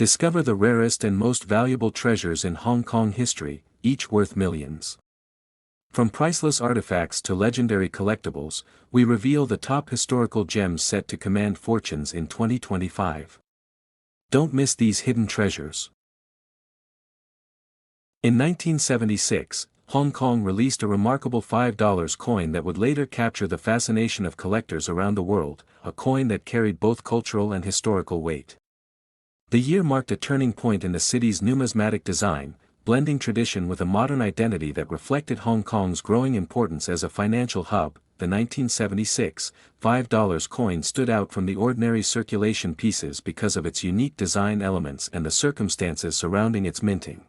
Discover the rarest and most valuable treasures in Hong Kong history, each worth millions. From priceless artifacts to legendary collectibles, we reveal the top historical gems set to command fortunes in 2025. Don't miss these hidden treasures. In 1976, Hong Kong released a remarkable $5 coin that would later capture the fascination of collectors around the world, a coin that carried both cultural and historical weight. The year marked a turning point in the city's numismatic design, blending tradition with a modern identity that reflected Hong Kong's growing importance as a financial hub. The 1976 $5 coin stood out from the ordinary circulation pieces because of its unique design elements and the circumstances surrounding its minting.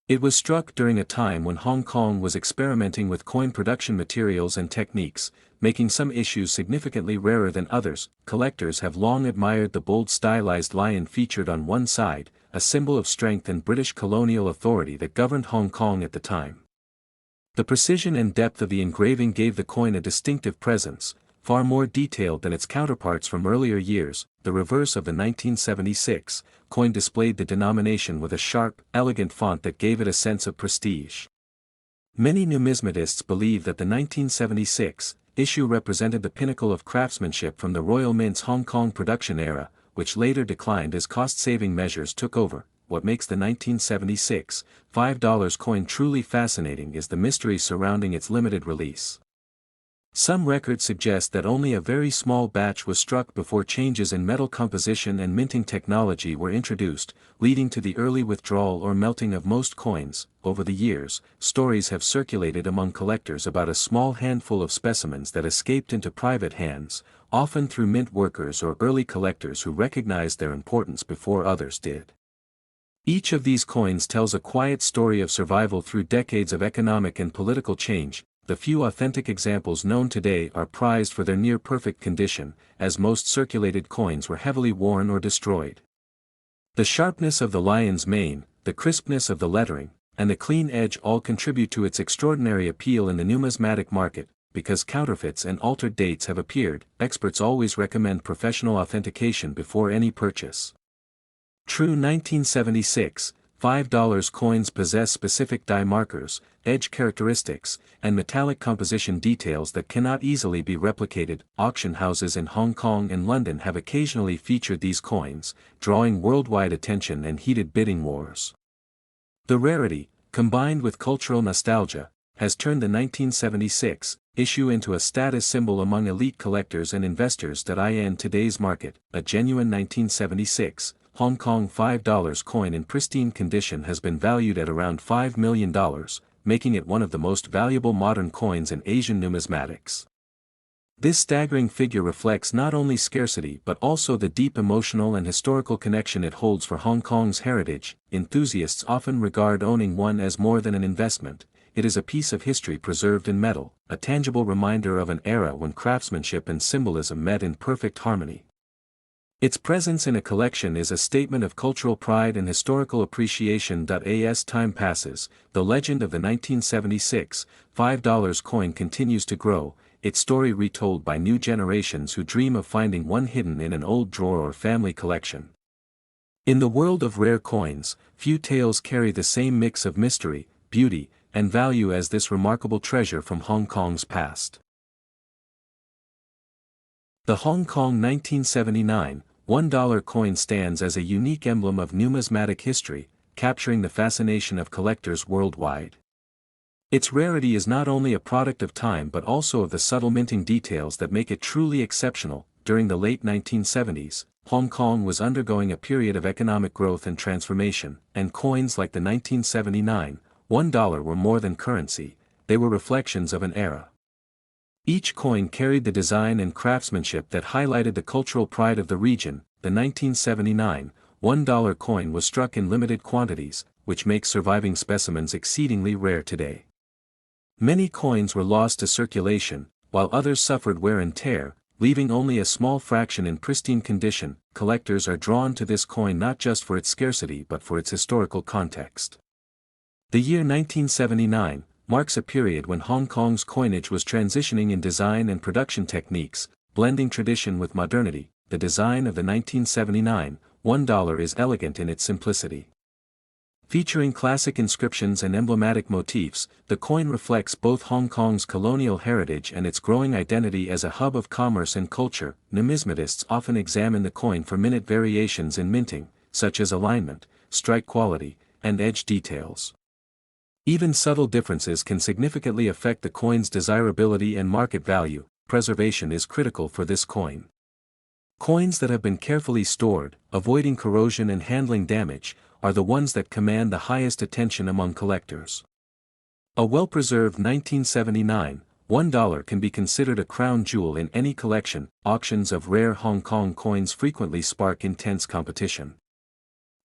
It was struck during a time when Hong Kong was experimenting with coin production materials and techniques, making some issues significantly rarer than others. Collectors have long admired the bold stylized lion featured on one side, a symbol of strength and British colonial authority that governed Hong Kong at the time. The precision and depth of the engraving gave the coin a distinctive presence, far more detailed than its counterparts from earlier years. The reverse of the 1976 coin displayed the denomination with a sharp, elegant font that gave it a sense of prestige. Many numismatists believe that the 1976 issue represented the pinnacle of craftsmanship from the Royal Mint's Hong Kong production era, which later declined as cost-saving measures took over. What makes the 1976 $5 coin truly fascinating is the mystery surrounding its limited release. Some records suggest that only a very small batch was struck before changes in metal composition and minting technology were introduced, leading to the early withdrawal or melting of most coins. Over the years, stories have circulated among collectors about a small handful of specimens that escaped into private hands, often through mint workers or early collectors who recognized their importance before others did. Each of these coins tells a quiet story of survival through decades of economic and political change. The few authentic examples known today are prized for their near-perfect condition, as most circulated coins were heavily worn or destroyed. The sharpness of the lion's mane, the crispness of the lettering, and the clean edge all contribute to its extraordinary appeal in the numismatic market. Because counterfeits and altered dates have appeared, experts always recommend professional authentication before any purchase. True 1976 $5 coins possess specific die markers, edge characteristics, and metallic composition details that cannot easily be replicated. Auction houses in Hong Kong and London have occasionally featured these coins, drawing worldwide attention and heated bidding wars. The rarity, combined with cultural nostalgia, has turned the 1976 issue into a status symbol among elite collectors and investors. In today's market, a genuine 1976 Hong Kong $5 coin in pristine condition has been valued at around $5 million, making it one of the most valuable modern coins in Asian numismatics. This staggering figure reflects not only scarcity but also the deep emotional and historical connection it holds for Hong Kong's heritage. Enthusiasts often regard owning one as more than an investment. It is a piece of history preserved in metal, a tangible reminder of an era when craftsmanship and symbolism met in perfect harmony. Its presence in a collection is a statement of cultural pride and historical appreciation. As time passes, the legend of the 1976 $5 coin continues to grow, its story retold by new generations who dream of finding one hidden in an old drawer or family collection. In the world of rare coins, few tales carry the same mix of mystery, beauty, and value as this remarkable treasure from Hong Kong's past. The Hong Kong 1979 $1 coin stands as a unique emblem of numismatic history, capturing the fascination of collectors worldwide. Its rarity is not only a product of time but also of the subtle minting details that make it truly exceptional. During the late 1970s, Hong Kong was undergoing a period of economic growth and transformation, and coins like the 1979 $1 were more than currency, they were reflections of an era. Each coin carried the design and craftsmanship that highlighted the cultural pride of the region. The 1979 $1 coin was struck in limited quantities, which makes surviving specimens exceedingly rare today. Many coins were lost to circulation, while others suffered wear and tear, leaving only a small fraction in pristine condition. Collectors are drawn to this coin not just for its scarcity but for its historical context. The year 1979 marks a period when Hong Kong's coinage was transitioning in design and production techniques, blending tradition with modernity. The design of the 1979 $1 is elegant in its simplicity. Featuring classic inscriptions and emblematic motifs, the coin reflects both Hong Kong's colonial heritage and its growing identity as a hub of commerce and culture. Numismatists often examine the coin for minute variations in minting, such as alignment, strike quality, and edge details. Even subtle differences can significantly affect the coin's desirability and market value. Preservation is critical for this coin. Coins that have been carefully stored, avoiding corrosion and handling damage, are the ones that command the highest attention among collectors. A well-preserved 1979 $1 can be considered a crown jewel in any collection. Auctions of rare Hong Kong coins frequently spark intense competition.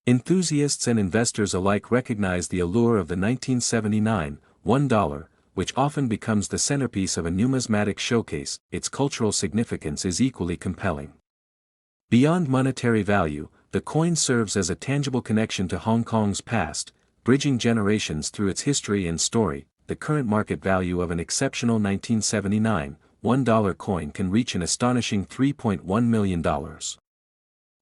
Enthusiasts and investors alike recognize the allure of the 1979 $1, which often becomes the centerpiece of a numismatic showcase. Its cultural significance is equally compelling. Beyond monetary value, the coin serves as a tangible connection to Hong Kong's past, bridging generations through its history and story. The current market value of an exceptional 1979 $1 coin can reach an astonishing $3.1 million.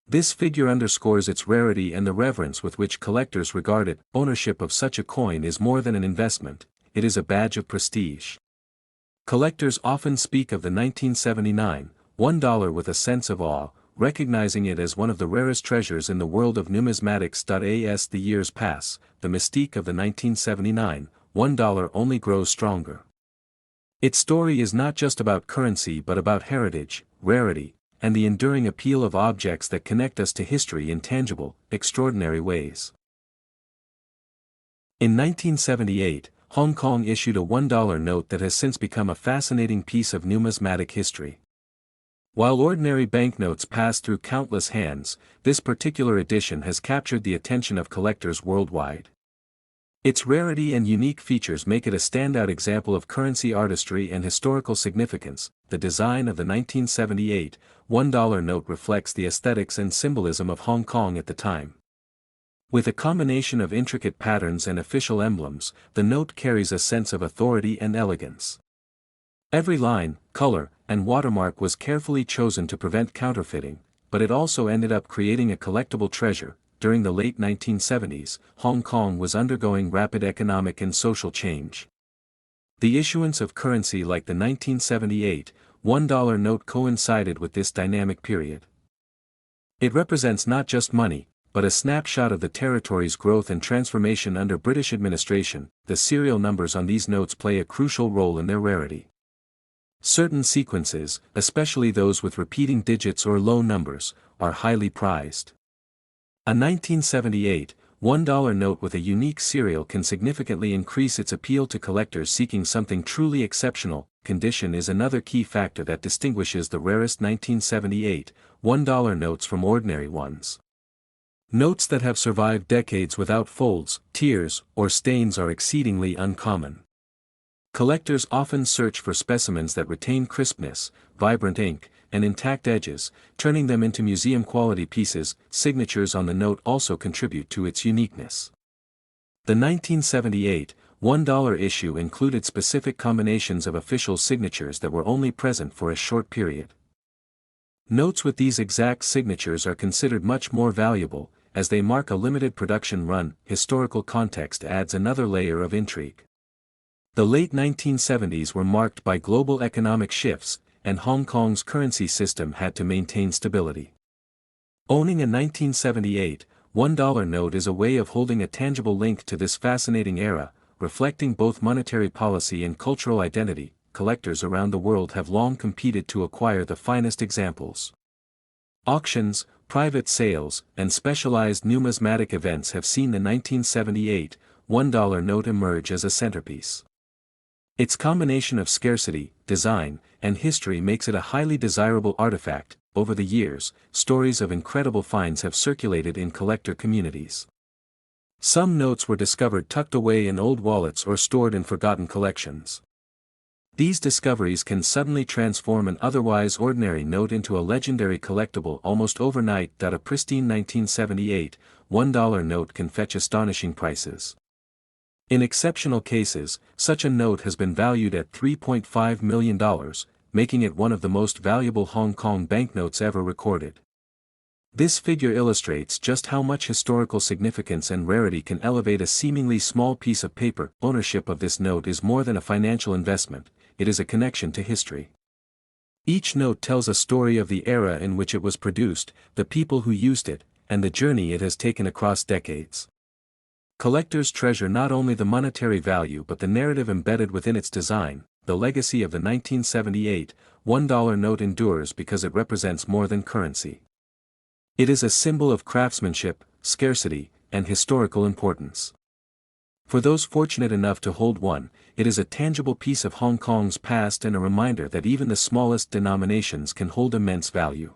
This figure underscores its rarity and the reverence with which collectors regard it. Ownership of such a coin is more than an investment, it is a badge of prestige. Collectors often speak of the 1979 $1 with a sense of awe, recognizing it as one of the rarest treasures in the world of numismatics. As the years pass, the mystique of the 1979 $1 only grows stronger. Its story is not just about currency but about heritage, rarity, and the enduring appeal of objects that connect us to history in tangible, extraordinary ways. In 1978, Hong Kong issued a $1 note that has since become a fascinating piece of numismatic history. While ordinary banknotes pass through countless hands, this particular edition has captured the attention of collectors worldwide. Its rarity and unique features make it a standout example of currency artistry and historical significance. The design of the 1978 $1 note reflects the aesthetics and symbolism of Hong Kong at the time. With a combination of intricate patterns and official emblems, the note carries a sense of authority and elegance. Every line, color, and watermark was carefully chosen to prevent counterfeiting, but it also ended up creating a collectible treasure. During the late 1970s, Hong Kong was undergoing rapid economic and social change. The issuance of currency like the 1978 $1 note coincided with this dynamic period. It represents not just money, but a snapshot of the territory's growth and transformation under British administration. The serial numbers on these notes play a crucial role in their rarity. Certain sequences, especially those with repeating digits or low numbers, are highly prized. A 1978 $1 note with a unique serial can significantly increase its appeal to collectors seeking something truly exceptional. Condition is another key factor that distinguishes the rarest 1978 $1 notes from ordinary ones. Notes that have survived decades without folds, tears, or stains are exceedingly uncommon. Collectors often search for specimens that retain crispness, vibrant ink, and intact edges, turning them into museum-quality pieces. Signatures on the note also contribute to its uniqueness. The 1978 $1 issue included specific combinations of official signatures that were only present for a short period. Notes with these exact signatures are considered much more valuable, as they mark a limited production run. Historical context adds another layer of intrigue. The late 1970s were marked by global economic shifts, and Hong Kong's currency system had to maintain stability. Owning a 1978 $1 note is a way of holding a tangible link to this fascinating era, reflecting both monetary policy and cultural identity. Collectors around the world have long competed to acquire the finest examples. Auctions, private sales, and specialized numismatic events have seen the 1978 $1 note emerge as a centerpiece. Its combination of scarcity, design, and history makes it a highly desirable artifact. Over the years, stories of incredible finds have circulated in collector communities. Some notes were discovered tucked away in old wallets or stored in forgotten collections. These discoveries can suddenly transform an otherwise ordinary note into a legendary collectible almost overnight. A pristine 1978 $1 note can fetch astonishing prices. In exceptional cases, such a note has been valued at $3.5 million, making it one of the most valuable Hong Kong banknotes ever recorded. This figure illustrates just how much historical significance and rarity can elevate a seemingly small piece of paper. Ownership of this note is more than a financial investment, it is a connection to history. Each note tells a story of the era in which it was produced, the people who used it, and the journey it has taken across decades. Collectors treasure not only the monetary value but the narrative embedded within its design. The legacy of the 1978 $1 note endures because it represents more than currency. It is a symbol of craftsmanship, scarcity, and historical importance. For those fortunate enough to hold one, it is a tangible piece of Hong Kong's past and a reminder that even the smallest denominations can hold immense value.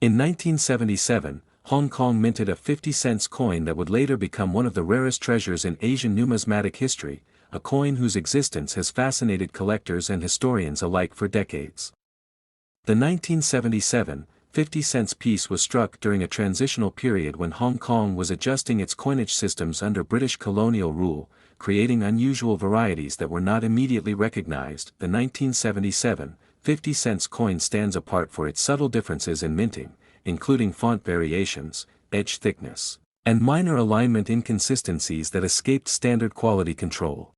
In 1977, Hong Kong minted a 50-cent coin that would later become one of the rarest treasures in Asian numismatic history, a coin whose existence has fascinated collectors and historians alike for decades. The 1977 50-cent piece was struck during a transitional period when Hong Kong was adjusting its coinage systems under British colonial rule, creating unusual varieties that were not immediately recognized. The 1977 50-cent coin stands apart for its subtle differences in minting, including font variations, edge thickness, and minor alignment inconsistencies that escaped standard quality control.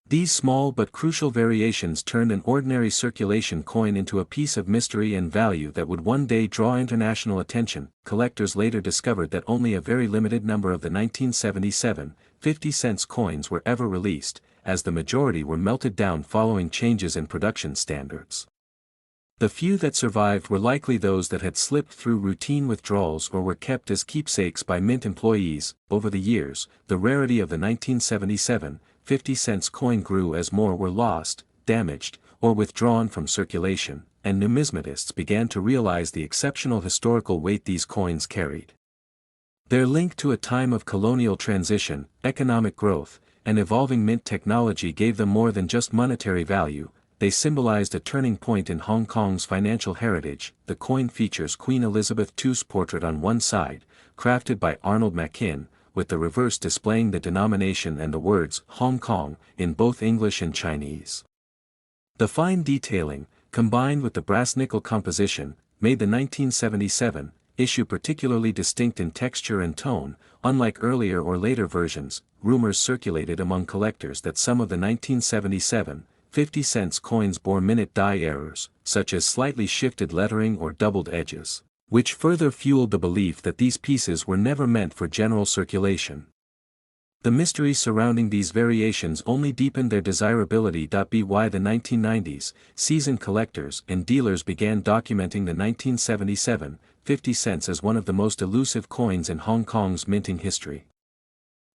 These small but crucial variations turned an ordinary circulation coin into a piece of mystery and value that would one day draw international attention. Collectors later discovered that only a very limited number of the 1977 50-cent coins were ever released, as the majority were melted down following changes in production standards. The few that survived were likely those that had slipped through routine withdrawals or were kept as keepsakes by mint employees. Over the years, the rarity of the 1977 50-cent coin grew as more were lost, damaged, or withdrawn from circulation, and numismatists began to realize the exceptional historical weight these coins carried. Their link to a time of colonial transition, economic growth, and evolving mint technology gave them more than just monetary value. They symbolized a turning point in Hong Kong's financial heritage. The coin features Queen Elizabeth II's portrait on one side, crafted by Arnold Machin, with the reverse displaying the denomination and the words Hong Kong in both English and Chinese. The fine detailing, combined with the brass nickel composition, made the 1977 issue particularly distinct in texture and tone. Unlike earlier or later versions, rumors circulated among collectors that some of the 1977 50-cent coins bore minute die errors, such as slightly shifted lettering or doubled edges, which further fueled the belief that these pieces were never meant for general circulation. The mystery surrounding these variations only deepened their desirability. By the 1990s, seasoned collectors and dealers began documenting the 1977 50 cents as one of the most elusive coins in Hong Kong's minting history.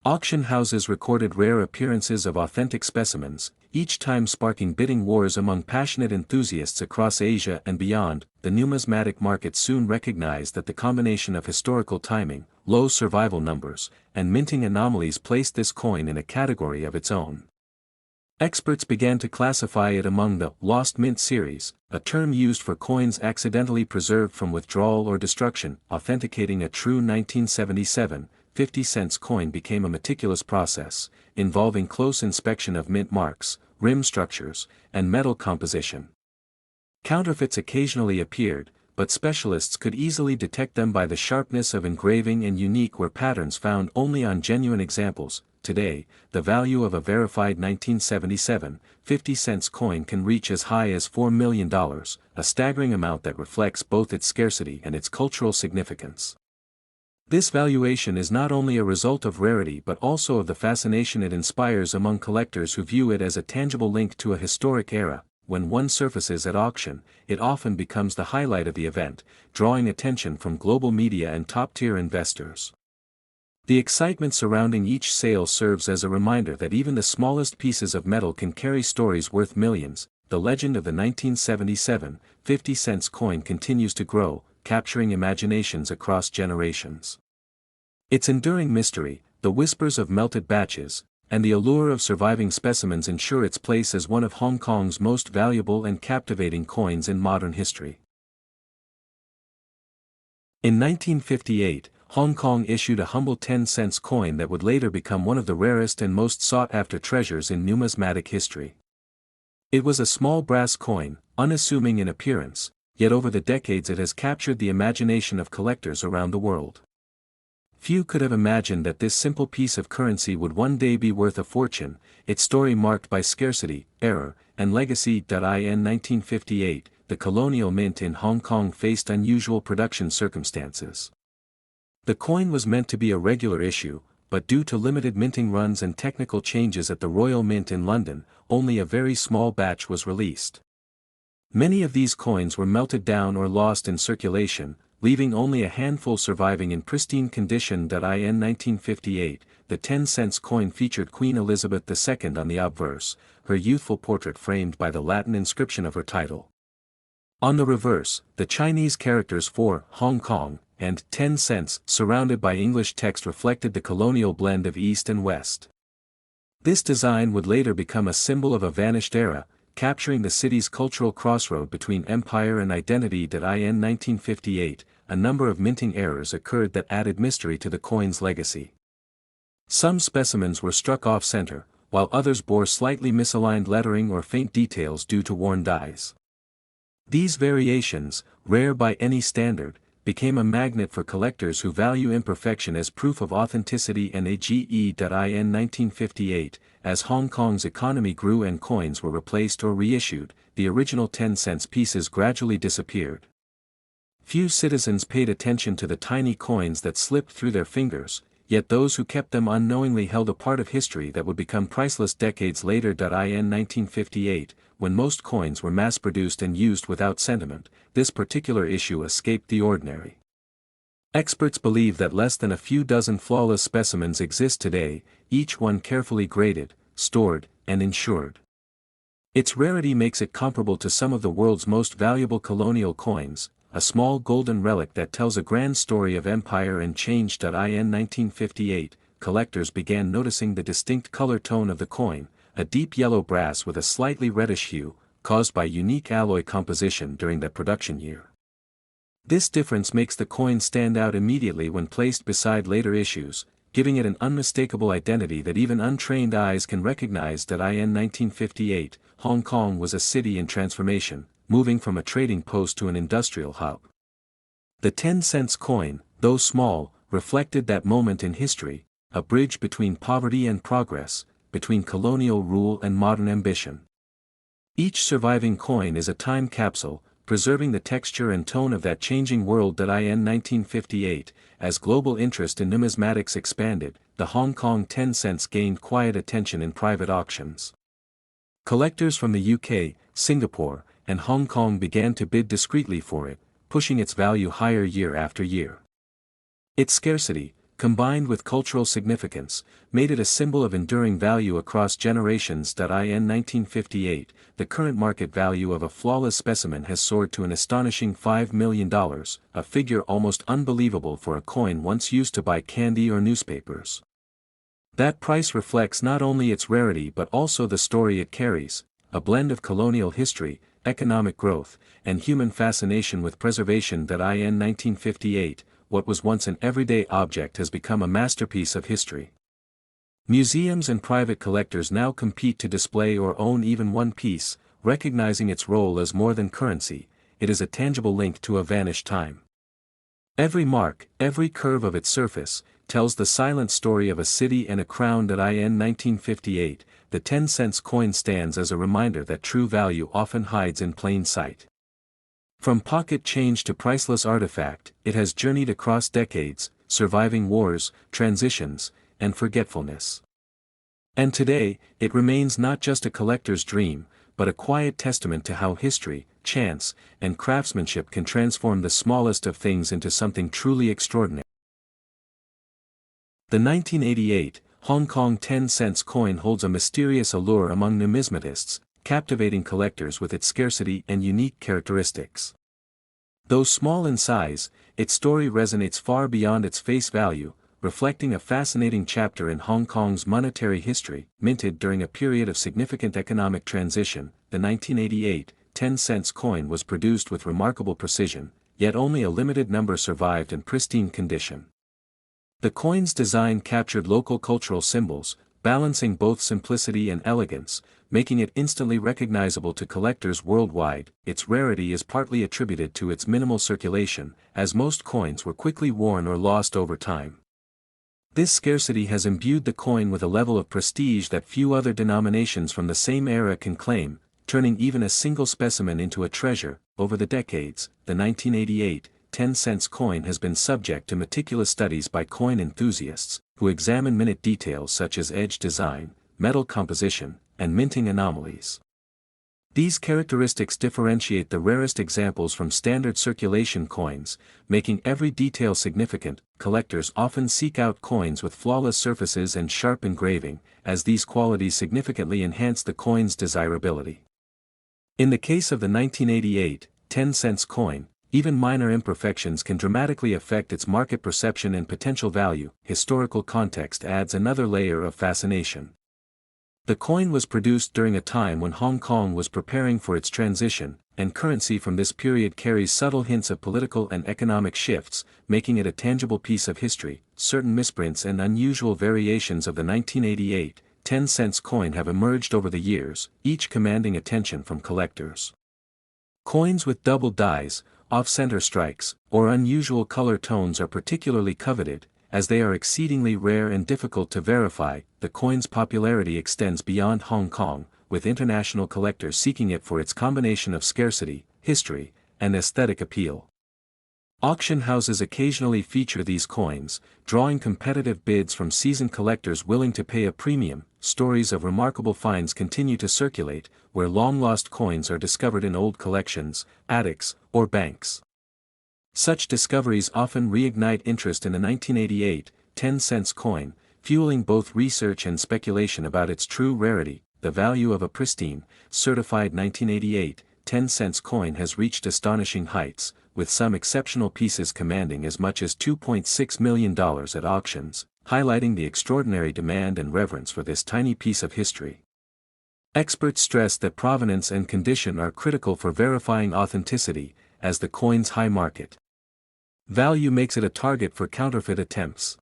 Auction houses recorded rare appearances of authentic specimens, each time sparking bidding wars among passionate enthusiasts across Asia and beyond. The numismatic market soon recognized that the combination of historical timing, low survival numbers, and minting anomalies placed this coin in a category of its own. Experts began to classify it among the lost mint series, a term used for coins accidentally preserved from withdrawal or destruction. Authenticating a true 1977 50-cent coin became a meticulous process, involving close inspection of mint marks, rim structures, and metal composition. Counterfeits occasionally appeared, but specialists could easily detect them by the sharpness of engraving and unique were patterns found only on genuine examples. Today, the value of a verified 1977 50-cent coin can reach as high as $4 million, a staggering amount that reflects both its scarcity and its cultural significance. This valuation is not only a result of rarity but also of the fascination it inspires among collectors who view it as a tangible link to a historic era. When one surfaces at auction, it often becomes the highlight of the event, drawing attention from global media and top-tier investors. The excitement surrounding each sale serves as a reminder that even the smallest pieces of metal can carry stories worth millions. The legend of the 1977 50-cent coin continues to grow, capturing imaginations across generations. Its enduring mystery, the whispers of melted batches, and the allure of surviving specimens ensure its place as one of Hong Kong's most valuable and captivating coins in modern history. In 1958, Hong Kong issued a humble 10-cent coin that would later become one of the rarest and most sought-after treasures in numismatic history. It was a small brass coin, unassuming in appearance, yet over the decades it has captured the imagination of collectors around the world. Few could have imagined that this simple piece of currency would one day be worth a fortune, its story marked by scarcity, error, and legacy. In 1958, the colonial mint in Hong Kong faced unusual production circumstances. The coin was meant to be a regular issue, but due to limited minting runs and technical changes at the Royal Mint in London, only a very small batch was released. Many of these coins were melted down or lost in circulation, leaving only a handful surviving in pristine condition. In 1958, the 10-cent coin featured Queen Elizabeth II on the obverse, her youthful portrait framed by the Latin inscription of her title. On the reverse, the Chinese characters for Hong Kong and 10 cents surrounded by English text reflected the colonial blend of East and West. This design would later become a symbol of a vanished era, capturing the city's cultural crossroad between empire and identity. In 1958, a number of minting errors occurred that added mystery to the coin's legacy. Some specimens were struck off-center, while others bore slightly misaligned lettering or faint details due to worn dies. These variations, rare by any standard, became a magnet for collectors who value imperfection as proof of authenticity. In 1958, as Hong Kong's economy grew and coins were replaced or reissued, the original 10-cent pieces gradually disappeared. Few citizens paid attention to the tiny coins that slipped through their fingers, yet those who kept them unknowingly held a part of history that would become priceless decades later. In 1958, when most coins were mass-produced and used without sentiment, this particular issue escaped the ordinary. Experts believe that less than a few dozen flawless specimens exist today, each one carefully graded, stored, and insured. Its rarity makes it comparable to some of the world's most valuable colonial coins, a small golden relic that tells a grand story of empire and change. In 1958, collectors began noticing the distinct color tone of the coin, a deep yellow brass with a slightly reddish hue, caused by unique alloy composition during the production year. This difference makes the coin stand out immediately when placed beside later issues, giving it an unmistakable identity that even untrained eyes can recognize. In 1958, Hong Kong was a city in transformation, moving from a trading post to an industrial hub. The 10-cent coin, though small, reflected that moment in history, a bridge between poverty and progress, between colonial rule and modern ambition. Each surviving coin is a time capsule, preserving the texture and tone of that changing world. In 1958, as global interest in numismatics expanded, the Hong Kong 10 cents gained quiet attention in private auctions. Collectors from the UK, Singapore, and Hong Kong began to bid discreetly for it, pushing its value higher year after year. Its scarcity, combined with cultural significance, made it a symbol of enduring value across generations. In 1958, the current market value of a flawless specimen has soared to an astonishing $5 million, a figure almost unbelievable for a coin once used to buy candy or newspapers. That price reflects not only its rarity but also the story it carries, a blend of colonial history, economic growth, and human fascination with preservation. In 1958, what was once an everyday object has become a masterpiece of history. Museums and private collectors now compete to display or own even one piece, recognizing its role as more than currency, it is a tangible link to a vanished time. Every mark, every curve of its surface, tells the silent story of a city and a crown. In 1958, the 10-cent coin stands as a reminder that true value often hides in plain sight. From pocket change to priceless artifact, it has journeyed across decades, surviving wars, transitions, and forgetfulness. And today, it remains not just a collector's dream, but a quiet testament to how history, chance, and craftsmanship can transform the smallest of things into something truly extraordinary. The 1988 Hong Kong 10-cent coin holds a mysterious allure among numismatists, captivating collectors with its scarcity and unique characteristics. Though small in size, its story resonates far beyond its face value, reflecting a fascinating chapter in Hong Kong's monetary history. Minted during a period of significant economic transition, the 1988 10-cent coin was produced with remarkable precision, yet only a limited number survived in pristine condition. The coin's design captured local cultural symbols, balancing both simplicity and elegance, making it instantly recognizable to collectors worldwide. Its rarity is partly attributed to its minimal circulation, as most coins were quickly worn or lost over time. This scarcity has imbued the coin with a level of prestige that few other denominations from the same era can claim, turning even a single specimen into a treasure. Over the decades, the 1988 10-cent coin has been subject to meticulous studies by coin enthusiasts, who examine minute details such as edge design, metal composition, and minting anomalies. These characteristics differentiate the rarest examples from standard circulation coins, making every detail significant. Collectors often seek out coins with flawless surfaces and sharp engraving, as these qualities significantly enhance the coin's desirability. In the case of the 1988 10-cent coin, even minor imperfections can dramatically affect its market perception and potential value. Historical context adds another layer of fascination. The coin was produced during a time when Hong Kong was preparing for its transition, and currency from this period carries subtle hints of political and economic shifts, making it a tangible piece of history. Certain misprints and unusual variations of the 1988 10-cent coin have emerged over the years, each commanding attention from collectors. Coins with double dies, off-center strikes, or unusual color tones are particularly coveted, as they are exceedingly rare and difficult to verify. The coin's popularity extends beyond Hong Kong, with international collectors seeking it for its combination of scarcity, history, and aesthetic appeal. Auction houses occasionally feature these coins, drawing competitive bids from seasoned collectors willing to pay a premium. Stories of remarkable finds continue to circulate, where long-lost coins are discovered in old collections, attics, or banks. Such discoveries often reignite interest in the 1988 10-cent coin, fueling both research and speculation about its true rarity. The value of a pristine, certified 1988 10-cent coin has reached astonishing heights, with some exceptional pieces commanding as much as $2.6 million at auctions, highlighting the extraordinary demand and reverence for this tiny piece of history. Experts stress that provenance and condition are critical for verifying authenticity, as the coin's high market value makes it a target for counterfeit attempts.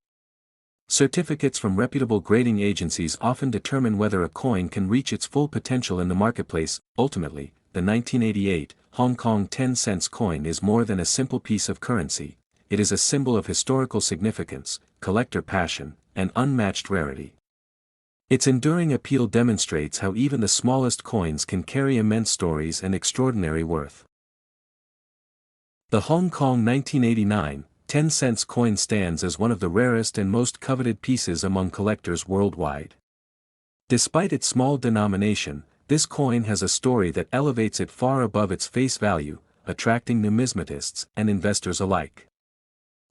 Certificates from reputable grading agencies often determine whether a coin can reach its full potential in the marketplace. Ultimately, the 1988 Hong Kong 10-cent coin is more than a simple piece of currency. It is a symbol of historical significance, collector passion, and unmatched rarity. Its enduring appeal demonstrates how even the smallest coins can carry immense stories and extraordinary worth. The Hong Kong 1989 10-cent coin stands as one of the rarest and most coveted pieces among collectors worldwide. Despite its small denomination, this coin has a story that elevates it far above its face value, attracting numismatists and investors alike.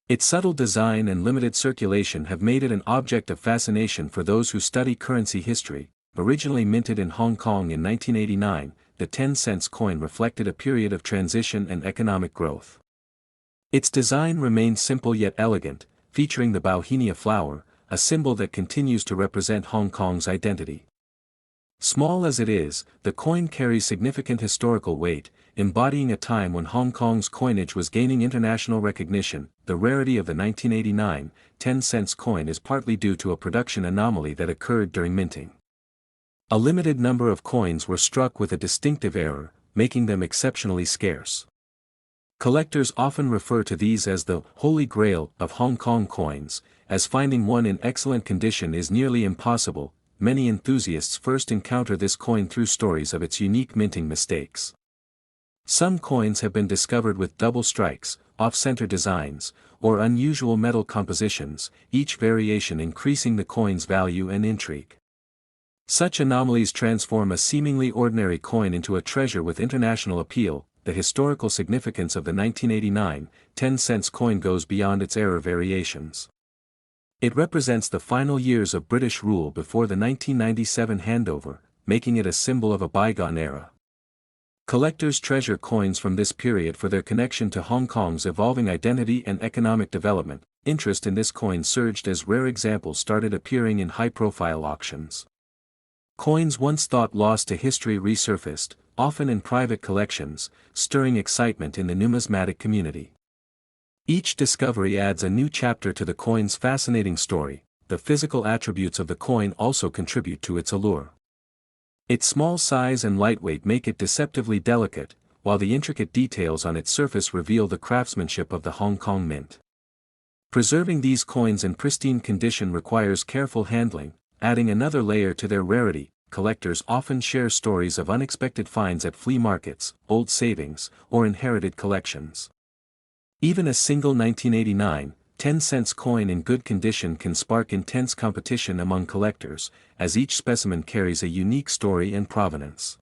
Its subtle design and limited circulation have made it an object of fascination for those who study currency history. Originally minted in Hong Kong in 1989, the 10-cent coin reflected a period of transition and economic growth. Its design remained simple yet elegant, featuring the bauhinia flower, a symbol that continues to represent Hong Kong's identity. Small as it is, the coin carries significant historical weight, embodying a time when Hong Kong's coinage was gaining international recognition. The rarity of the 1989 10-cent coin is partly due to a production anomaly that occurred during minting. A limited number of coins were struck with a distinctive error, making them exceptionally scarce. Collectors often refer to these as the Holy Grail of Hong Kong coins, as finding one in excellent condition is nearly impossible. Many enthusiasts first encounter this coin through stories of its unique minting mistakes. Some coins have been discovered with double strikes, off-center designs, or unusual metal compositions, each variation increasing the coin's value and intrigue. Such anomalies transform a seemingly ordinary coin into a treasure with international appeal. The historical significance of the 1989 10-cent coin goes beyond its error variations. It represents the final years of British rule before the 1997 handover, making it a symbol of a bygone era. Collectors treasure coins from this period for their connection to Hong Kong's evolving identity and economic development. Interest in this coin surged as rare examples started appearing in high-profile auctions. Coins once thought lost to history resurfaced, often in private collections, stirring excitement in the numismatic community. Each discovery adds a new chapter to the coin's fascinating story. The the physical attributes of the coin also contribute to its allure. Its small size and lightweight make it deceptively delicate, while the intricate details on its surface reveal the craftsmanship of the Hong Kong Mint. Preserving these coins in pristine condition requires careful handling, adding another layer to their rarity. Collectors often share stories of unexpected finds at flea markets, old savings, or inherited collections. Even a single 1989, 10-cent coin in good condition can spark intense competition among collectors, as each specimen carries a unique story and provenance.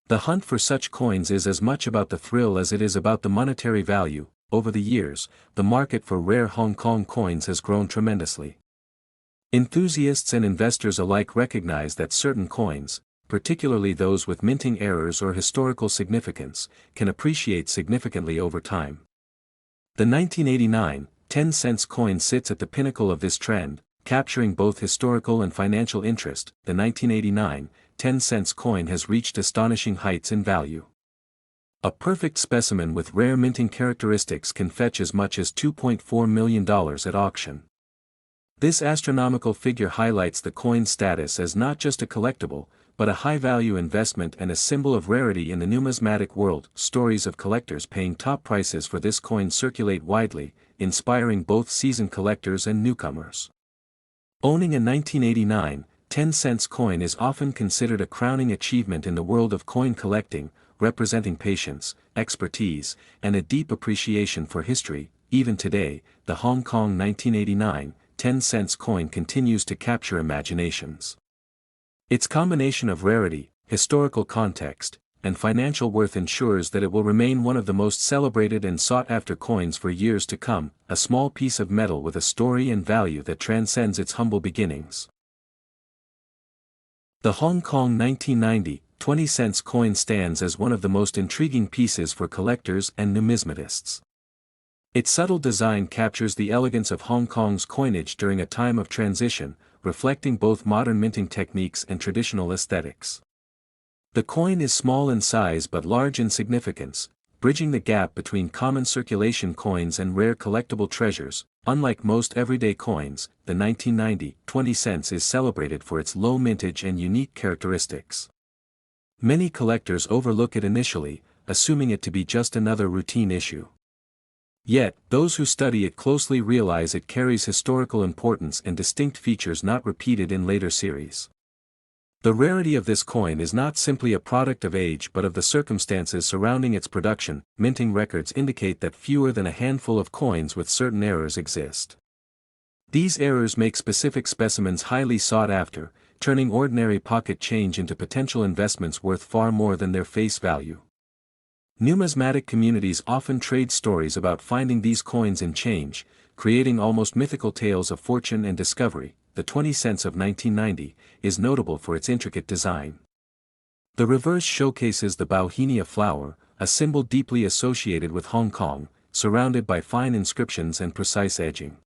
The hunt for such coins is as much about the thrill as it is about the monetary value. Over the years, the market for rare Hong Kong coins has grown tremendously. Enthusiasts and investors alike recognize that certain coins, particularly those with minting errors or historical significance, can appreciate significantly over time. The 1989, 10-cent coin sits at the pinnacle of this trend, capturing both historical and financial interest. The 1989, 10-cent coin has reached astonishing heights in value. A perfect specimen with rare minting characteristics can fetch as much as $2.4 million at auction. This astronomical figure highlights the coin's status as not just a collectible, but a high-value investment and a symbol of rarity in the numismatic world. Stories of collectors paying top prices for this coin circulate widely, inspiring both seasoned collectors and newcomers. Owning a 1989, 10-cent coin is often considered a crowning achievement in the world of coin collecting, representing patience, expertise, and a deep appreciation for history. Even today, the Hong Kong 1989, 10-cent coin continues to capture imaginations. Its combination of rarity, historical context, and financial worth ensures that it will remain one of the most celebrated and sought-after coins for years to come, a small piece of metal with a story and value that transcends its humble beginnings. The Hong Kong 1990, 20-cent coin stands as one of the most intriguing pieces for collectors and numismatists. Its subtle design captures the elegance of Hong Kong's coinage during a time of transition, reflecting both modern minting techniques and traditional aesthetics. The coin is small in size but large in significance, bridging the gap between common circulation coins and rare collectible treasures. Unlike most everyday coins, the 1990, 20 cents is celebrated for its low mintage and unique characteristics. Many collectors overlook it initially, assuming it to be just another routine issue. Yet, those who study it closely realize it carries historical importance and distinct features not repeated in later series. The rarity of this coin is not simply a product of age but of the circumstances surrounding its production. Minting records indicate that fewer than a handful of coins with certain errors exist. These errors make specific specimens highly sought after, turning ordinary pocket change into potential investments worth far more than their face value. Numismatic communities often trade stories about finding these coins in change, creating almost mythical tales of fortune and discovery. The 20 cents of 1990 is notable for its intricate design. The reverse showcases the bauhinia flower, a symbol deeply associated with Hong Kong, surrounded by fine inscriptions and precise edging.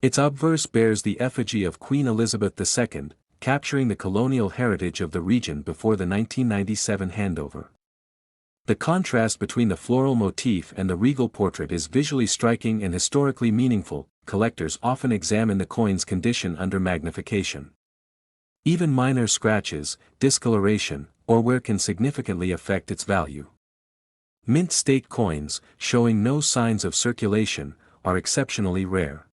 Its obverse bears the effigy of Queen Elizabeth II, capturing the colonial heritage of the region before the 1997 handover. The contrast between the floral motif and the regal portrait is visually striking and historically meaningful. Collectors often examine the coin's condition under magnification. Even minor scratches, discoloration, or wear can significantly affect its value. Mint state coins, showing no signs of circulation, are exceptionally rare.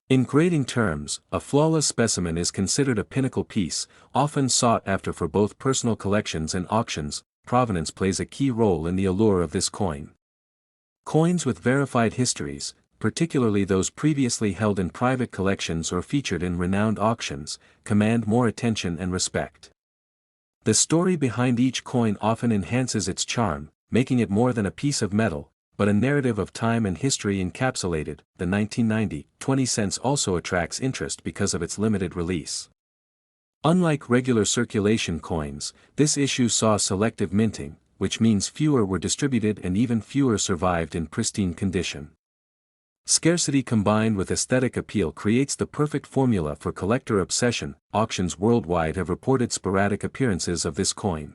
In grading terms, a flawless specimen is considered a pinnacle piece, often sought after for both personal collections and auctions. Provenance plays a key role in the allure of this coin. Coins with verified histories, particularly those previously held in private collections or featured in renowned auctions, command more attention and respect. The story behind each coin often enhances its charm, making it more than a piece of metal, but a narrative of time and history encapsulated. The 1990, 20 cents also attracts interest because of its limited release. Unlike regular circulation coins, this issue saw selective minting, which means fewer were distributed and even fewer survived in pristine condition. Scarcity combined with aesthetic appeal creates the perfect formula for collector obsession. Auctions worldwide have reported sporadic appearances of this coin.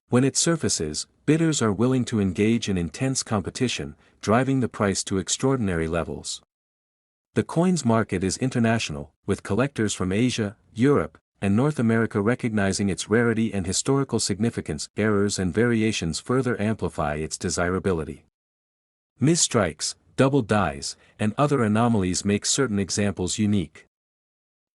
When it surfaces, bidders are willing to engage in intense competition, driving the price to extraordinary levels. The coins market is international, with collectors from Asia, Europe, and North America recognizing its rarity and historical significance. Errors and variations further amplify its desirability. Misstrikes, double dies, and other anomalies make certain examples unique.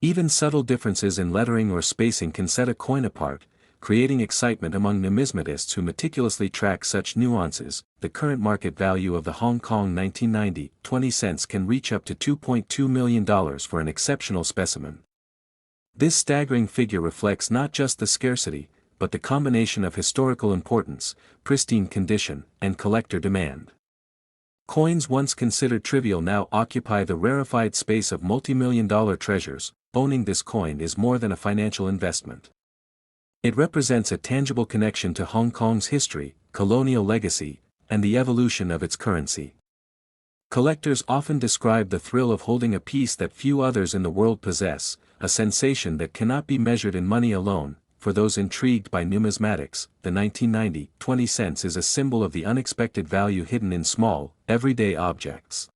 Even subtle differences in lettering or spacing can set a coin apart, creating excitement among numismatists who meticulously track such nuances. The current market value of the Hong Kong 1990 20 cents can reach up to $2.2 million for an exceptional specimen. This staggering figure reflects not just the scarcity, but the combination of historical importance, pristine condition, and collector demand. Coins once considered trivial now occupy the rarefied space of multi-million-dollar treasures. Owning this coin is more than a financial investment. It represents a tangible connection to Hong Kong's history, colonial legacy, and the evolution of its currency. Collectors often describe the thrill of holding a piece that few others in the world possess, a sensation that cannot be measured in money alone. For those intrigued by numismatics, the 1990 20 cents is a symbol of the unexpected value hidden in small, everyday objects.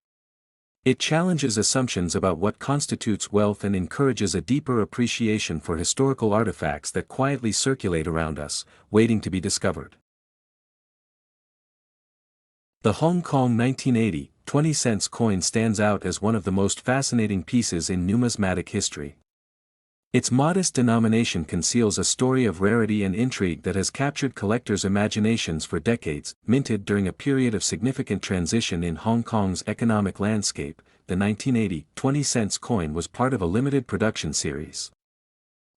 It challenges assumptions about what constitutes wealth and encourages a deeper appreciation for historical artifacts that quietly circulate around us, waiting to be discovered. The Hong Kong 1980 20 cents coin stands out as one of the most fascinating pieces in numismatic history. Its modest denomination conceals a story of rarity and intrigue that has captured collectors' imaginations for decades. Minted during a period of significant transition in Hong Kong's economic landscape, the 1980 20 cents coin was part of a limited production series.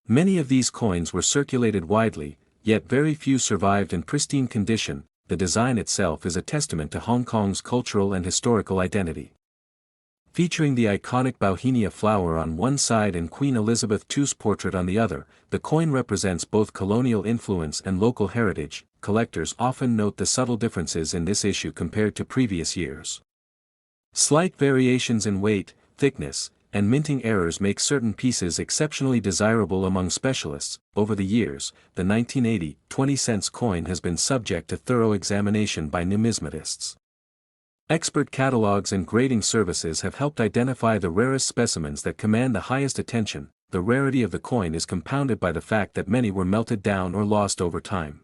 Many of these coins were circulated widely, yet very few survived in pristine condition. The design itself is a testament to Hong Kong's cultural and historical identity. Featuring the iconic bauhinia flower on one side and Queen Elizabeth II's portrait on the other, the coin represents both colonial influence and local heritage. Collectors often note the subtle differences in this issue compared to previous years. Slight variations in weight, thickness, and minting errors make certain pieces exceptionally desirable among specialists. Over the years, the 1980 20 cents coin has been subject to thorough examination by numismatists. Expert catalogs and grading services have helped identify the rarest specimens that command the highest attention. The rarity of the coin is compounded by the fact that many were melted down or lost over time.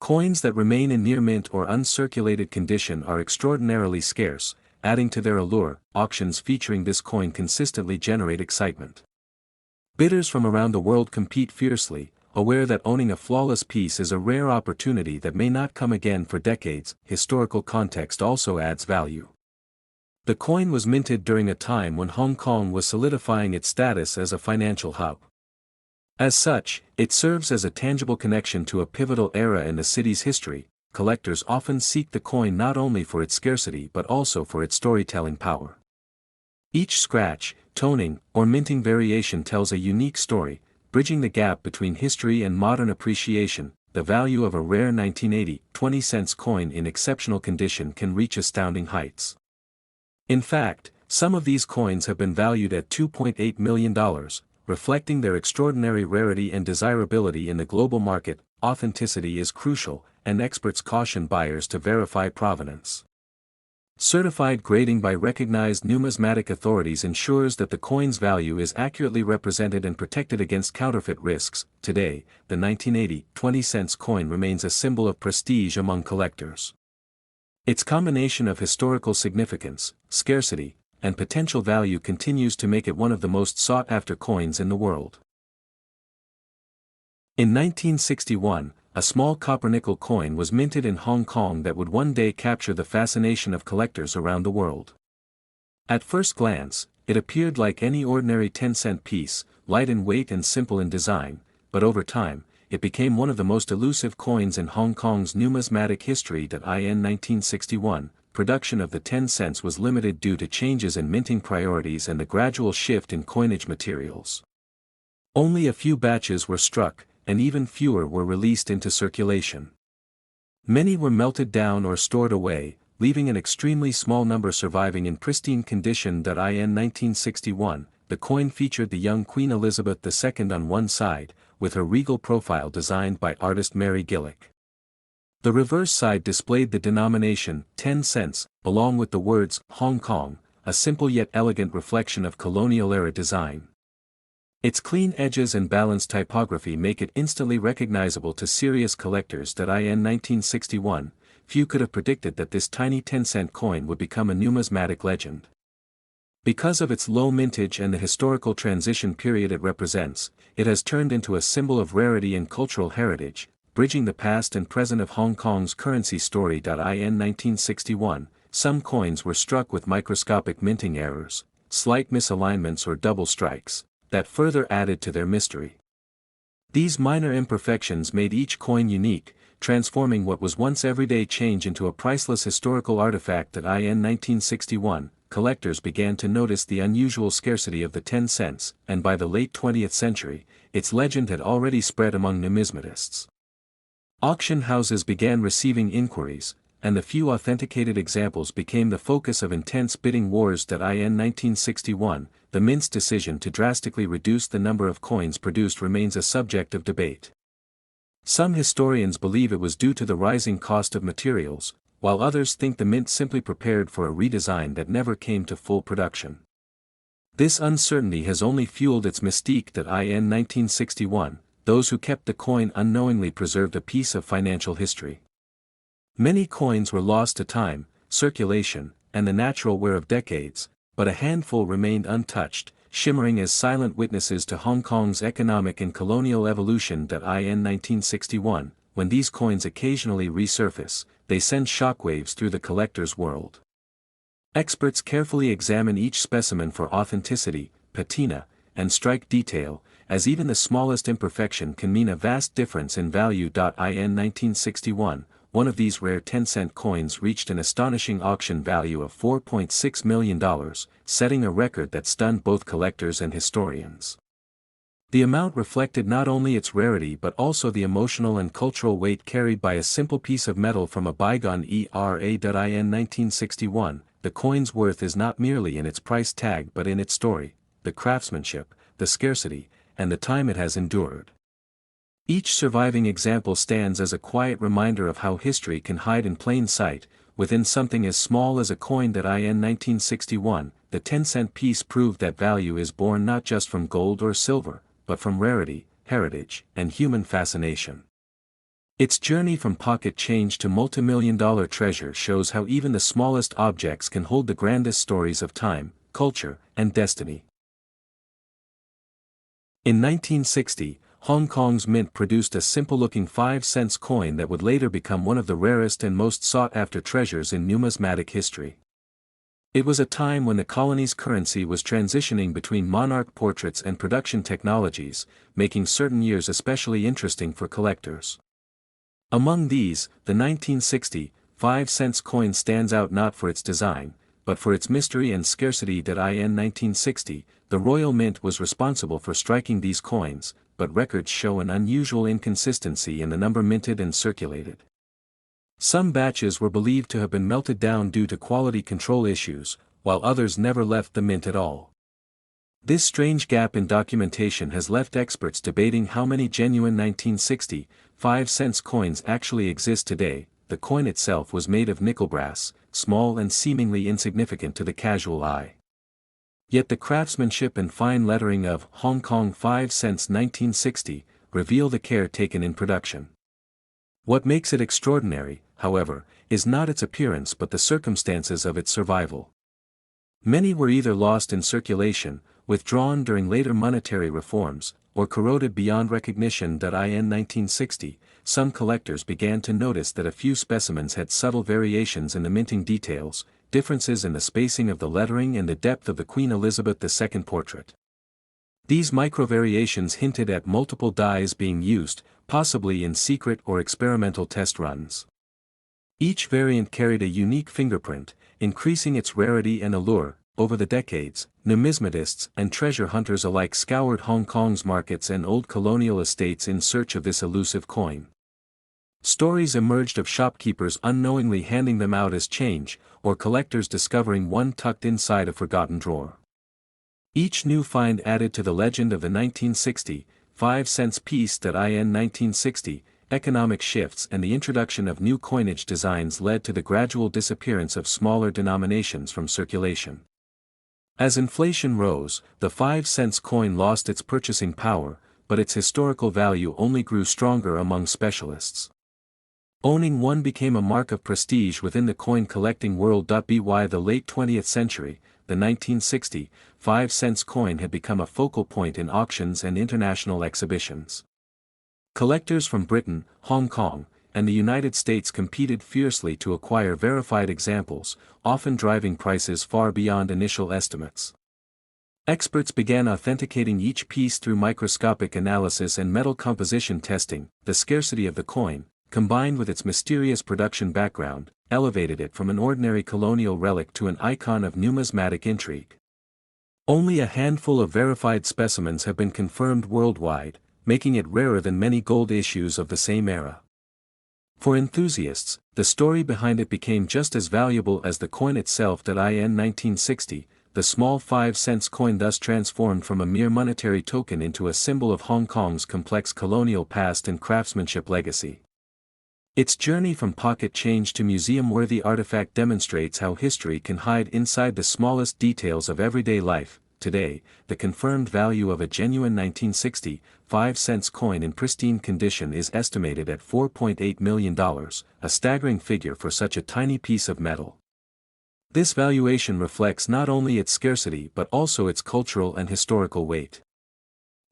Coins that remain in near mint or uncirculated condition are extraordinarily scarce, adding to their allure. Auctions featuring this coin consistently generate excitement. Bidders from around the world compete fiercely, aware that owning a flawless piece is a rare opportunity that may not come again for decades. Historical context also adds value. The coin was minted during a time when Hong Kong was solidifying its status as a financial hub. As such, it serves as a tangible connection to a pivotal era in the city's history. Collectors often seek the coin not only for its scarcity but also for its storytelling power. Each scratch, toning, or minting variation tells a unique story, bridging the gap between history and modern appreciation. The value of a rare 1980 20 cents coin in exceptional condition can reach astounding heights. In fact, some of these coins have been valued at $2.8 million, reflecting their extraordinary rarity and desirability in the global market. Authenticity is crucial, and experts caution buyers to verify provenance. Certified grading by recognized numismatic authorities ensures that the coin's value is accurately represented and protected against counterfeit risks. Today, the 1980 20 cents coin remains a symbol of prestige among collectors. Its combination of historical significance, scarcity, and potential value continues to make it one of the most sought-after coins in the world. In 1961, a small copper-nickel coin was minted in Hong Kong that would one day capture the fascination of collectors around the world. At first glance, it appeared like any ordinary 10-cent piece, light in weight and simple in design, but over time, it became one of the most elusive coins in Hong Kong's numismatic history. In 1961, production of the 10 cents was limited due to changes in minting priorities and the gradual shift in coinage materials. Only a few batches were struck, and even fewer were released into circulation. Many were melted down or stored away, leaving an extremely small number surviving in pristine condition. In 1961, the coin featured the young Queen Elizabeth II on one side, with her regal profile designed by artist Mary Gillick. The reverse side displayed the denomination 10 cents, along with the words Hong Kong a simple yet elegant reflection of colonial-era design. Its clean edges and balanced typography make it instantly recognizable to serious collectors. In 1961, few could have predicted that this tiny 10-cent coin would become a numismatic legend. Because of its low mintage and the historical transition period it represents, it has turned into a symbol of rarity and cultural heritage, bridging the past and present of Hong Kong's currency story. In 1961, some coins were struck with microscopic minting errors, slight misalignments or double strikes, that further added to their mystery. These minor imperfections made each coin unique, transforming what was once everyday change into a priceless historical artifact. In 1961, collectors began to notice the unusual scarcity of the 10 cents, and by the late 20th century, its legend had already spread among numismatists. Auction houses began receiving inquiries, and the few authenticated examples became the focus of intense bidding wars. In 1961, the Mint's decision to drastically reduce the number of coins produced remains a subject of debate. Some historians believe it was due to the rising cost of materials, while others think the Mint simply prepared for a redesign that never came to full production. This uncertainty has only fueled its mystique. In 1961, those who kept the coin unknowingly preserved a piece of financial history. Many coins were lost to time, circulation, and the natural wear of decades, but a handful remained untouched, shimmering as silent witnesses to Hong Kong's economic and colonial evolution. In 1961, when these coins occasionally resurface, they send shockwaves through the collector's world. Experts carefully examine each specimen for authenticity, patina, and strike detail, as even the smallest imperfection can mean a vast difference in value. In 1961, one of these rare 10-cent coins reached an astonishing auction value of $4.6 million, setting a record that stunned both collectors and historians. The amount reflected not only its rarity but also the emotional and cultural weight carried by a simple piece of metal from a bygone era. In 1961, the coin's worth is not merely in its price tag but in its story, the craftsmanship, the scarcity, and the time it has endured. Each surviving example stands as a quiet reminder of how history can hide in plain sight, within something as small as a coin. In 1961, the 10-cent piece proved that value is born not just from gold or silver, but from rarity, heritage, and human fascination. Its journey from pocket change to multimillion-dollar treasure shows how even the smallest objects can hold the grandest stories of time, culture, and destiny. In 1960, Hong Kong's Mint produced a simple-looking 5-cent coin that would later become one of the rarest and most sought-after treasures in numismatic history. It was a time when the colony's currency was transitioning between monarch portraits and production technologies, making certain years especially interesting for collectors. Among these, the 1960 5-cent coin stands out not for its design, but for its mystery and scarcity. In 1960, the Royal Mint was responsible for striking these coins, but records show an unusual inconsistency in the number minted and circulated. Some batches were believed to have been melted down due to quality control issues, while others never left the mint at all. This strange gap in documentation has left experts debating how many genuine 1960 5-cent coins actually exist today. The coin itself was made of nickel brass, small and seemingly insignificant to the casual eye. Yet the craftsmanship and fine lettering of Hong Kong 5 cents 1960 reveal the care taken in production. What makes it extraordinary, however, is not its appearance but the circumstances of its survival. Many were either lost in circulation, withdrawn during later monetary reforms, or corroded beyond recognition. In 1960, some collectors began to notice that a few specimens had subtle variations in the minting details, differences in the spacing of the lettering and the depth of the Queen Elizabeth II portrait. These micro-variations hinted at multiple dyes being used, possibly in secret or experimental test runs. Each variant carried a unique fingerprint, increasing its rarity and allure. Over the decades, numismatists and treasure hunters alike scoured Hong Kong's markets and old colonial estates in search of this elusive coin. Stories emerged of shopkeepers unknowingly handing them out as change, or collectors discovering one tucked inside a forgotten drawer. Each new find added to the legend of the 1960 5-cent piece. In 1960, economic shifts and the introduction of new coinage designs led to the gradual disappearance of smaller denominations from circulation. As inflation rose, the 5 cents coin lost its purchasing power, but its historical value only grew stronger among specialists. Owning one became a mark of prestige within the coin collecting world. By the late 20th century, the 1960 5-cent coin had become a focal point in auctions and international exhibitions. Collectors from Britain, Hong Kong, and the United States competed fiercely to acquire verified examples, often driving prices far beyond initial estimates. Experts began authenticating each piece through microscopic analysis and metal composition testing. The scarcity of the coin, combined with its mysterious production background, elevated it from an ordinary colonial relic to an icon of numismatic intrigue. Only a handful of verified specimens have been confirmed worldwide, making it rarer than many gold issues of the same era. For enthusiasts, the story behind it became just as valuable as the coin itself. In 1960, the small 5-cent coin thus transformed from a mere monetary token into a symbol of Hong Kong's complex colonial past and craftsmanship legacy. Its journey from pocket change to museum-worthy artifact demonstrates how history can hide inside the smallest details of everyday life. Today, the confirmed value of a genuine 1960 5-cent coin in pristine condition is estimated at $4.8 million, a staggering figure for such a tiny piece of metal. This valuation reflects not only its scarcity but also its cultural and historical weight.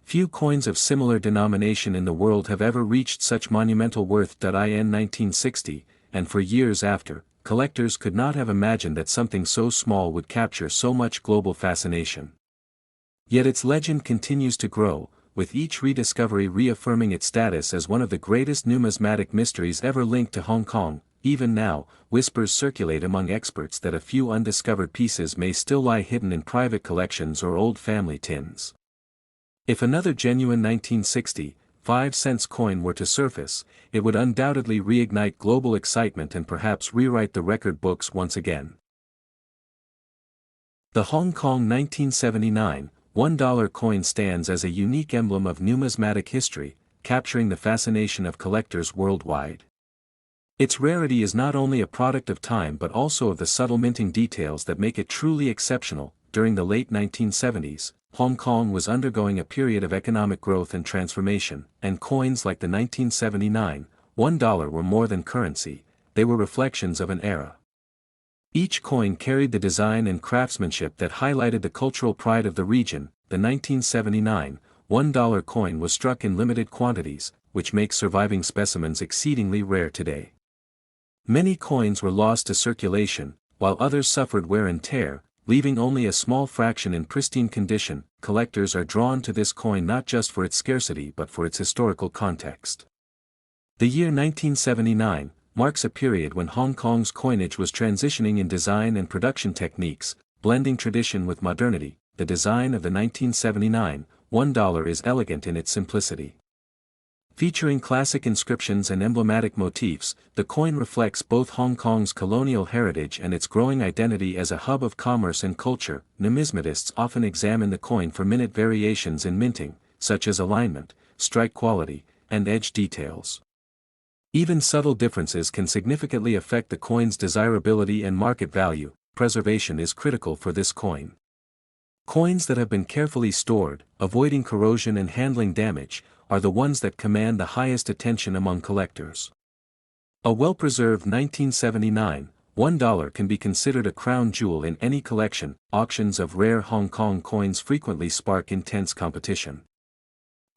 Few coins of similar denomination in the world have ever reached such monumental worth. In 1960, and for years after, collectors could not have imagined that something so small would capture so much global fascination. Yet its legend continues to grow, with each rediscovery reaffirming its status as one of the greatest numismatic mysteries ever linked to Hong Kong. Even now, whispers circulate among experts that a few undiscovered pieces may still lie hidden in private collections or old family tins. If another genuine 1960 5-cent coin were to surface, it would undoubtedly reignite global excitement and perhaps rewrite the record books once again. The Hong Kong 1979 $1 coin stands as a unique emblem of numismatic history, capturing the fascination of collectors worldwide. Its rarity is not only a product of time but also of the subtle minting details that make it truly exceptional. During the late 1970s, Hong Kong was undergoing a period of economic growth and transformation, and coins like the 1979 $1 were more than currency, they were reflections of an era. Each coin carried the design and craftsmanship that highlighted the cultural pride of the region. The 1979 $1 coin was struck in limited quantities, which makes surviving specimens exceedingly rare today. Many coins were lost to circulation, while others suffered wear and tear, leaving only a small fraction in pristine condition. Collectors are drawn to this coin not just for its scarcity but for its historical context. The year 1979 marks a period when Hong Kong's coinage was transitioning in design and production techniques, blending tradition with modernity. The design of the 1979 $1 is elegant in its simplicity. Featuring classic inscriptions and emblematic motifs, the coin reflects both Hong Kong's colonial heritage and its growing identity as a hub of commerce and culture. Numismatists often examine the coin for minute variations in minting, such as alignment, strike quality, and edge details. Even subtle differences can significantly affect the coin's desirability and market value. Preservation is critical for this coin. Coins that have been carefully stored, avoiding corrosion and handling damage, are the ones that command the highest attention among collectors. A well-preserved 1979 $1 can be considered a crown jewel in any collection. Auctions of rare Hong Kong coins frequently spark intense competition.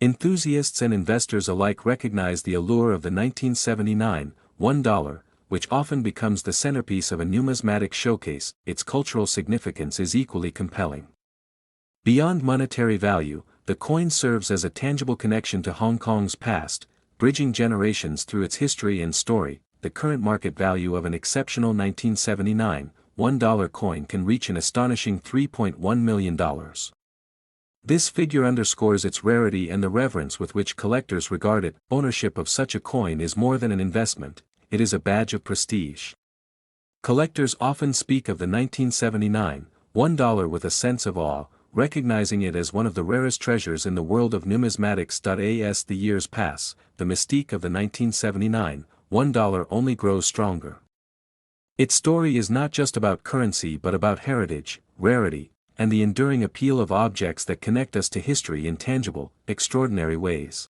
Enthusiasts and investors alike recognize the allure of the 1979 $1, which often becomes the centerpiece of a numismatic showcase. Its cultural significance is equally compelling. Beyond monetary value, the coin serves as a tangible connection to Hong Kong's past, bridging generations through its history and story. The current market value of an exceptional 1979 $1 coin can reach an astonishing $3.1 million. This figure underscores its rarity and the reverence with which collectors regard it. Ownership of such a coin is more than an investment, it is a badge of prestige. Collectors often speak of the 1979 $1 with a sense of awe, recognizing it as one of the rarest treasures in the world of numismatics. As the years pass, the mystique of the 1979 $1 only grows stronger. Its story is not just about currency but about heritage, rarity, and the enduring appeal of objects that connect us to history in tangible, extraordinary ways.